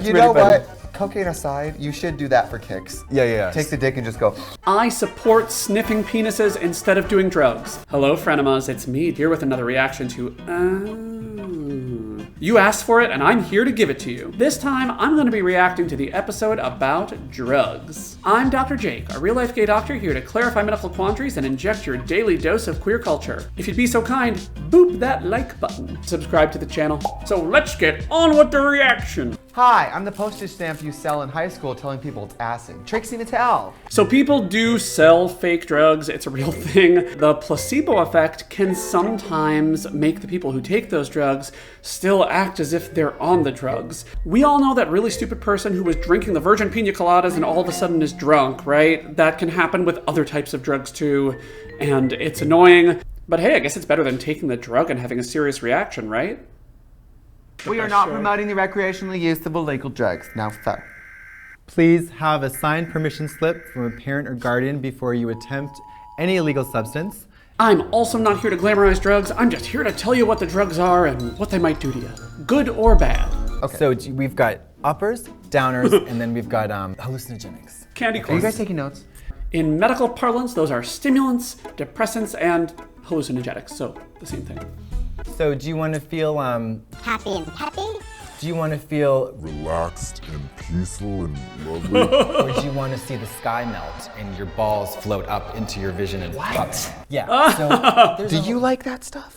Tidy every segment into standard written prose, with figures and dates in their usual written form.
You know what? Cocaine aside, you should do that for kicks. Yeah. Take the dick and just go. I support sniffing penises instead of doing drugs. Hello, frenemas, it's me, here with another reaction to, You asked for it, and I'm here to give it to you. This time, I'm going to be reacting to the episode about drugs. I'm Dr. Jake, a real-life gay doctor here to clarify medical quandaries and inject your daily dose of queer culture. If you'd be so kind, boop that like button. Subscribe to the channel. So let's get on with the reaction. Hi, I'm the postage stamp you sell in high school telling people it's acid. Trixie and Mattel. So people do sell fake drugs, it's a real thing. The placebo effect can sometimes make the people who take those drugs still act as if they're on the drugs. We all know that really stupid person who was drinking the virgin pina coladas and all of a sudden is drunk, right? That can happen with other types of drugs too, and it's annoying. But hey, I guess it's better than taking the drug and having a serious reaction, right? We are not promoting the recreational use of illegal drugs. Now, fair. Please have a signed permission slip from a parent or guardian before you attempt any illegal substance. I'm also not here to glamorize drugs. I'm just here to tell you what the drugs are and what they might do to you, good or bad. Okay. So we've got uppers, downers, and then we've got hallucinogenics. Candy Are you corn. guys taking notes? In medical parlance, those are stimulants, depressants, and hallucinogenics, so the same thing. So do you want to feel Happy and happy? do you want to feel relaxed and peaceful and lovely. or do you want to see the sky melt and your balls float up into your vision and what? Yeah. So there's Do you like that stuff?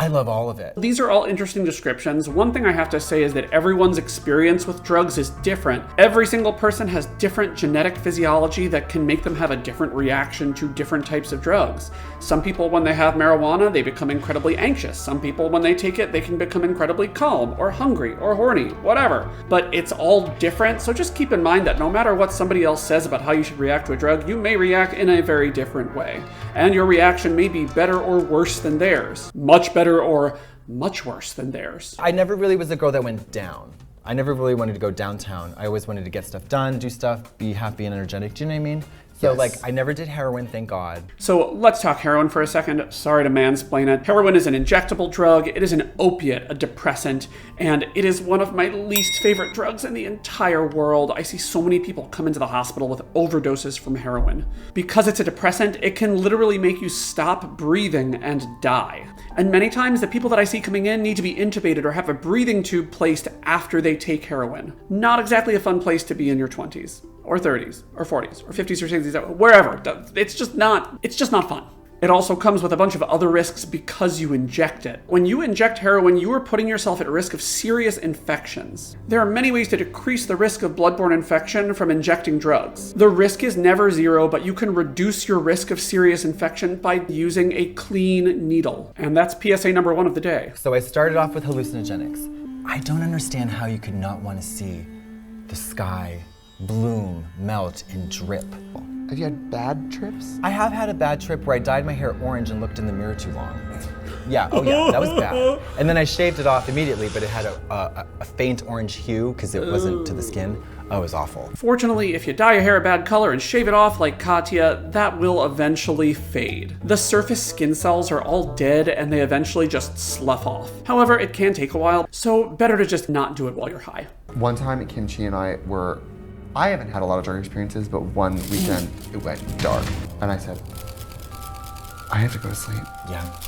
I love all of it. These are all interesting descriptions. One thing I have to say is that everyone's experience with drugs is different. Every single person has different genetic physiology that can make them have a different reaction to different types of drugs. Some people, when they have marijuana, they become incredibly anxious. Some people, when they take it, they can become incredibly calm or hungry or horny, whatever. But it's all different, so just keep in mind that no matter what somebody else says about how you should react to a drug, you may react in a very different way. And your reaction may be better or worse than theirs. Much better or much worse than theirs. I never really was a girl that went down. I never really wanted to go downtown. I always wanted to get stuff done, do stuff, be happy and energetic. Do you know what I mean? So Yes. I never did heroin, thank God. So let's talk heroin for a second. Sorry to mansplain it. Heroin is an injectable drug. It is an opiate, a depressant, and it is one of my least favorite drugs in the entire world. I see so many people come into the hospital with overdoses from heroin. Because it's a depressant, it can literally make you stop breathing and die. And many times the people that I see coming in need to be intubated or have a breathing tube placed after they take heroin. Not exactly a fun place to be in your 20s. Or 30s, or 40s, or 50s, or 60s, wherever. It's just not fun. It also comes with a bunch of other risks because you inject it. When you inject heroin, you are putting yourself at risk of serious infections. There are many ways to decrease the risk of bloodborne infection from injecting drugs. The risk is never zero, but you can reduce your risk of serious infection by using a clean needle. And that's PSA number 1 of the day. So I started off with hallucinogenics. I don't understand how you could not want to see the sky bloom, melt, and drip. Have you had bad trips? I have had a bad trip where I dyed my hair orange and looked in the mirror too long. Yeah, oh yeah, that was bad. And then I shaved it off immediately, but it had a faint orange hue because it wasn't to the skin. Oh, it was awful. Fortunately, if you dye your hair a bad color and shave it off like Katya, that will eventually fade. The surface skin cells are all dead and they eventually just slough off. However, it can take a while, so better to just not do it while you're high. One time, Kimchi and I haven't had a lot of drug experiences, but one weekend it went dark. And I said, I have to go to sleep. Yeah.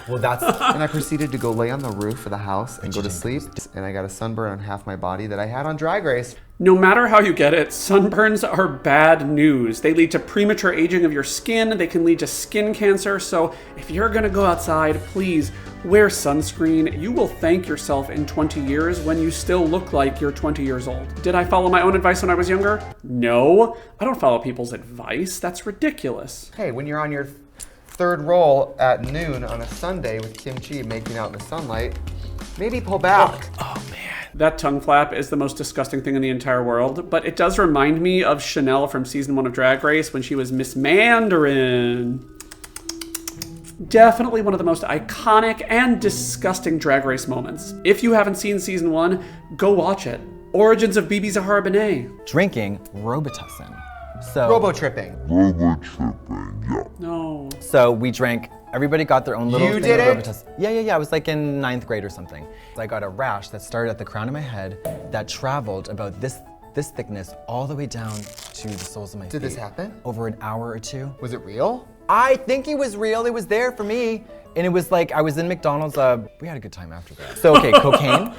Well, that's... And I proceeded to go lay on the roof of the house and go to sleep. And I got a sunburn on half my body that I had on Drag Race. No matter how you get it, sunburns are bad news. They lead to premature aging of your skin, they can lead to skin cancer, so if you're gonna go outside, please wear sunscreen. You will thank yourself in 20 years when you still look like you're 20 years old. Did I follow my own advice when I was younger? No, I don't follow people's advice. That's ridiculous. Hey, when you're on your third roll at noon on a Sunday with Kimchi making out in the sunlight, maybe pull back. Oh man. That tongue flap is the most disgusting thing in the entire world, but it does remind me of Chanel from season 1 of Drag Race when she was Miss Mandarin. Definitely one of the most iconic and disgusting Drag Race moments. If you haven't seen season 1, go watch it. Origins of Bibi Zahara Benet. Drinking Robitussin. So Robo-tripping. Robo tripping, yeah. No. So we drank Everybody got their own little You thing did of it? Robitussin. Yeah. I was like in 9th grade or something. I got a rash that started at the crown of my head that traveled about this thickness all the way down to the soles of my feet. Did this happen? Over an hour or two. Was it real? I think it was real. It was there for me. And it was like, I was in McDonald's. We had a good time after that. So, okay, cocaine.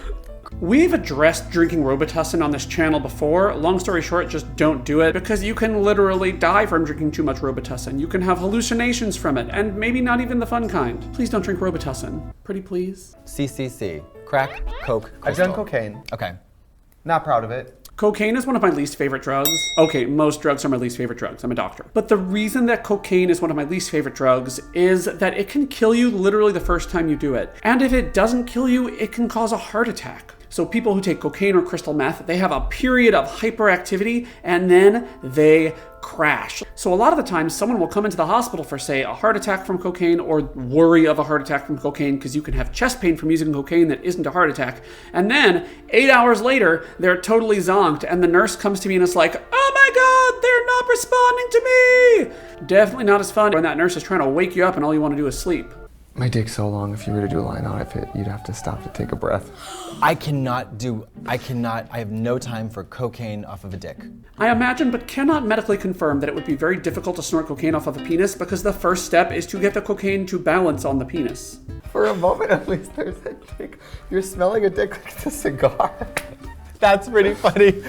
We've addressed drinking Robitussin on this channel before. Long story short, just don't do it because you can literally die from drinking too much Robitussin. You can have hallucinations from it, and maybe not even the fun kind. Please don't drink Robitussin. Pretty please. CCC. Crack, coke, I've crystal. done cocaine. Okay. Not proud of it. Cocaine is one of my least favorite drugs. Okay, most drugs are my least favorite drugs. I'm a doctor. But the reason that cocaine is one of my least favorite drugs is that it can kill you literally the first time you do it. And if it doesn't kill you, it can cause a heart attack. So people who take cocaine or crystal meth, they have a period of hyperactivity and then they crash. So a lot of the times someone will come into the hospital for, say, a heart attack from cocaine or worry of a heart attack from cocaine because you can have chest pain from using cocaine that isn't a heart attack. And then 8 hours later, they're totally zonked and the nurse comes to me and is like, oh my God, they're not responding to me. Definitely not as fun when that nurse is trying to wake you up and all you want to do is sleep. My dick's so long, if you were to do a line on it, you'd have to stop to take a breath. I have no time for cocaine off of a dick. I imagine but cannot medically confirm that it would be very difficult to snort cocaine off of a penis because the first step is to get the cocaine to balance on the penis. For a moment at least, there's a dick. You're smelling a dick like it's a cigar. That's pretty funny.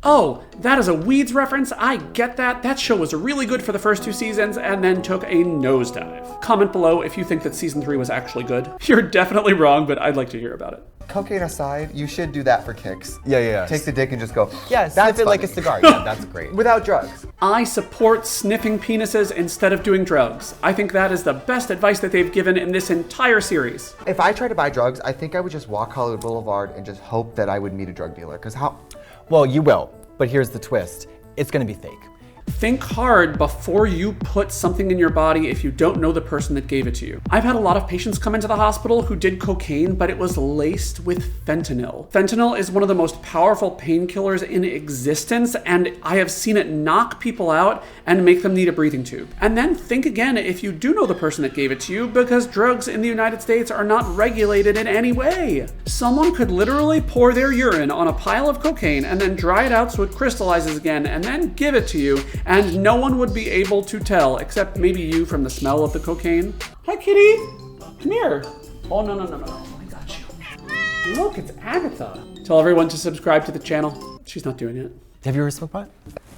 Oh, that is a Weeds reference. I get that. That show was really good for the first 2 seasons and then took a nosedive. Comment below if you think that season 3 was actually good. You're definitely wrong, but I'd like to hear about it. Cocaine aside, you should do that for kicks. Yeah. Take the dick and just go, Yeah, sniff it like a cigar. Yeah, that's great. Without drugs. I support sniffing penises instead of doing drugs. I think that is the best advice that they've given in this entire series. If I tried to buy drugs, I think I would just walk Hollywood Boulevard and just hope that I would meet a drug dealer. Because how? Well, you will, but here's the twist. It's gonna be fake. Think hard before you put something in your body if you don't know the person that gave it to you. I've had a lot of patients come into the hospital who did cocaine, but it was laced with fentanyl. Fentanyl is one of the most powerful painkillers in existence, and I have seen it knock people out and make them need a breathing tube. And then think again if you do know the person that gave it to you, because drugs in the United States are not regulated in any way. Someone could literally pour their urine on a pile of cocaine and then dry it out so it crystallizes again and then give it to you, and no one would be able to tell, except maybe you from the smell of the cocaine. Hi, kitty. Come here. Oh, no. I got you. Look, it's Agatha. Tell everyone to subscribe to the channel. She's not doing it. Have you ever smoked pot?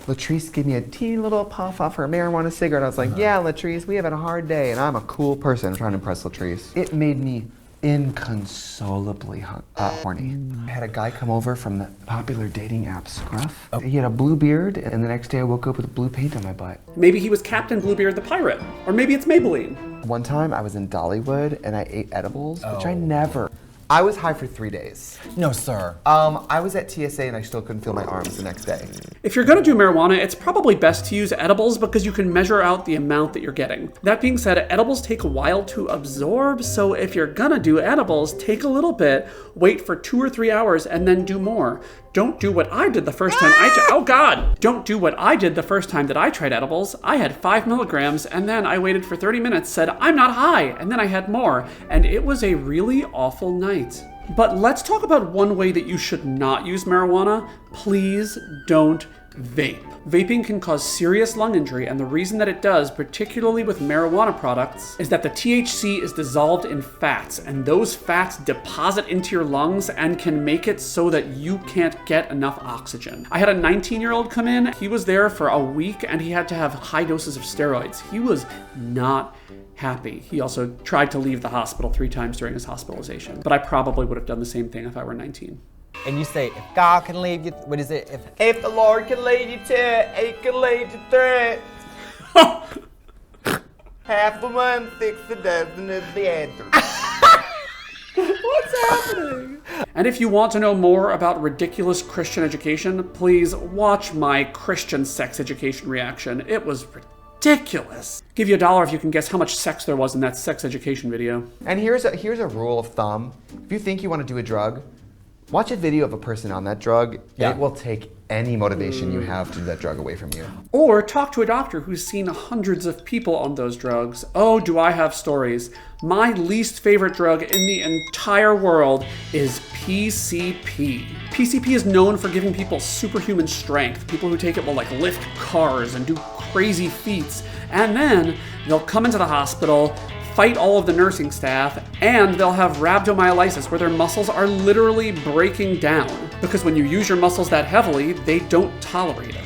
Latrice gave me a teeny little puff off her marijuana cigarette. I was like, yeah, Latrice, we have had a hard day, and I'm a cool person. I'm trying to impress Latrice. It made me inconsolably horny. I had a guy come over from the popular dating app Scruff. He had a blue beard, and the next day I woke up with blue paint on my butt. Maybe he was Captain Bluebeard the pirate. Or maybe it's Maybelline. One time I was in Dollywood, and I ate edibles, which I never. I was high for 3 days. No, sir. I was at TSA and I still couldn't feel my arms the next day. If you're gonna do marijuana, it's probably best to use edibles because you can measure out the amount that you're getting. That being said, edibles take a while to absorb, so if you're gonna do edibles, take a little bit, wait for 2 or 3 hours, and then do more. Don't do what I did the first time oh God! Don't do what I did the first time that I tried edibles. I had 5 milligrams, and then I waited for 30 minutes, said, I'm not high, and then I had more, and it was a really awful night. But let's talk about one way that you should not use marijuana. Please don't vape. Vaping can cause serious lung injury, and the reason that it does, particularly with marijuana products, is that the THC is dissolved in fats, and those fats deposit into your lungs and can make it so that you can't get enough oxygen. I had a 19-year-old come in. He was there for a week, and he had to have high doses of steroids. He was not happy. He also tried to leave the hospital 3 times during his hospitalization, but I probably would have done the same thing if I were 19. And you say, if God can leave you, what is it? If the Lord can lead you to it, He can lead you through it. Half the one, 6 a dozen is the other. What's happening? And if you want to know more about ridiculous Christian education, please watch my Christian sex education reaction. It was ridiculous. Give you $1 if you can guess how much sex there was in that sex education video. And here's a rule of thumb. If you think you want to do a drug, Watch a video of a person on that drug. Yeah. It will take any motivation you have to do that drug away from you. Or talk to a doctor who's seen hundreds of people on those drugs. Oh, do I have stories. My least favorite drug in the entire world is PCP. PCP is known for giving people superhuman strength. People who take it will like lift cars and do crazy feats. And then they'll come into the hospital, fight all of the nursing staff, and they'll have rhabdomyolysis where their muscles are literally breaking down. Because when you use your muscles that heavily, they don't tolerate it.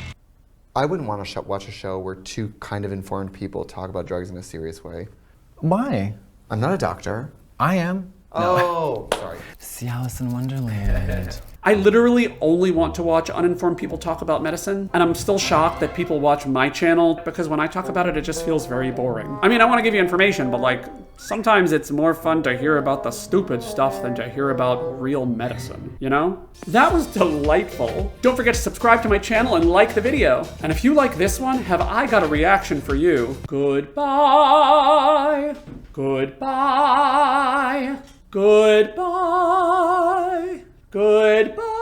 I wouldn't want to watch a show where two kind of informed people talk about drugs in a serious way. Why? I'm not a doctor. I am. Oh, sorry. See Alice in Wonderland. I literally only want to watch uninformed people talk about medicine, and I'm still shocked that people watch my channel because when I talk about it, it just feels very boring. I mean, I want to give you information, but like, sometimes it's more fun to hear about the stupid stuff than to hear about real medicine, you know? That was delightful. Don't forget to subscribe to my channel and like the video. And if you like this one, have I got a reaction for you. Goodbye. Goodbye. Goodbye. Goodbye.